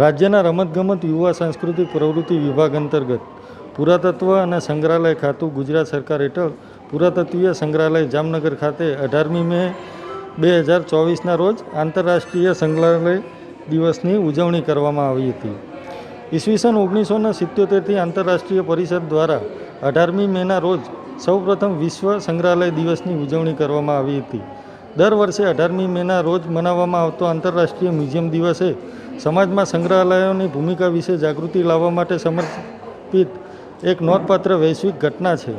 રાજ્યના રમતગમત યુવા સાંસ્કૃતિક પ્રવૃત્તિ વિભાગ અંતર્ગત પુરાતત્વ અને સંગ્રહાલય ખાતું ગુજરાત સરકાર હેઠળ પુરાતત્વીય સંગ્રહાલય જામનગર ખાતે 18મી મે 2024ના રોજ આંતરરાષ્ટ્રીય સંગ્રહાલય દિવસની ઉજવણી કરવામાં આવી હતી. ઈસવીસન 1977થી આંતરરાષ્ટ્રીય પરિષદ દ્વારા 18મી મેના રોજ સૌપ્રથમ વિશ્વ સંગ્રહાલય દિવસની ઉજવણી કરવામાં આવી હતી. દર વર્ષે 18મી મેના રોજ મનાવવામાં આવતો આંતરરાષ્ટ્રીય મ્યુઝિયમ દિવસે સમાજમાં સંગ્રહાલયોની ભૂમિકા વિશે જાગૃતિ લાવવા માટે સમર્પિત એક નોંધપાત્ર વૈશ્વિક ઘટના છે.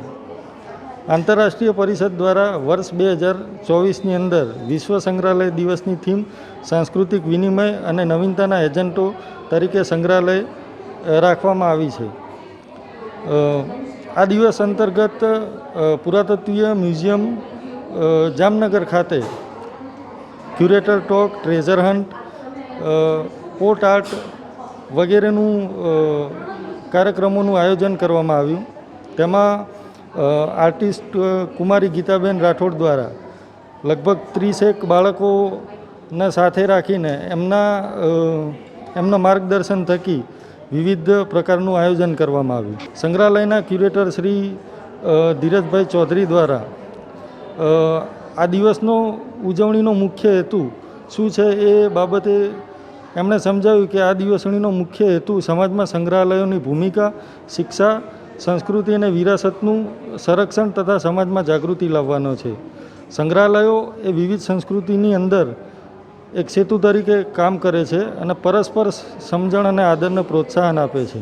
આંતરરાષ્ટ્રીય પરિષદ દ્વારા વર્ષ 2024ની અંદર વિશ્વ સંગ્રહાલય દિવસની થીમ સાંસ્કૃતિક વિનિમય અને નવીનતાના એજન્ટો તરીકે સંગ્રહાલય રાખવામાં આવી છે. આ દિવસ અંતર્ગત પુરાતત્વીય મ્યુઝિયમ જામનગર ખાતે curator talk, treasure hunt, port art વગેરેનું કાર્યક્રમોનું આયોજન કરવામાં આવ્યું. તેમાં આર્ટિસ્ટ કુમારી ગીતાબેન રાઠોડ દ્વારા લગભગ 30 બાળકોને સાથે રાખીને એમના માર્ગદર્શન થકી વિવિધ પ્રકારનું આયોજન કરવામાં આવ્યું. સંગ્રહાલયના ક્યુરેટર શ્રી ધીરજભાઈ ચૌધરી દ્વારા આ દિવસનો ઉજવણીનો મુખ્ય હેતુ શું છે એ બાબતે એમણે સમજાવ્યું કે આ દિવસનો મુખ્ય હેતુ સમાજમાં સંગ્રહાલયોની ભૂમિકા, શિક્ષા, સંસ્કૃતિ અને વિરાસતનું સંરક્ષણ તથા સમાજમાં જાગૃતિ લાવવાનો છે. સંગ્રહાલયો એ વિવિધ સંસ્કૃતિની અંદર એક સેતુ તરીકે કામ કરે છે અને પરસ્પર સમજણ અને આદરને પ્રોત્સાહન આપે છે.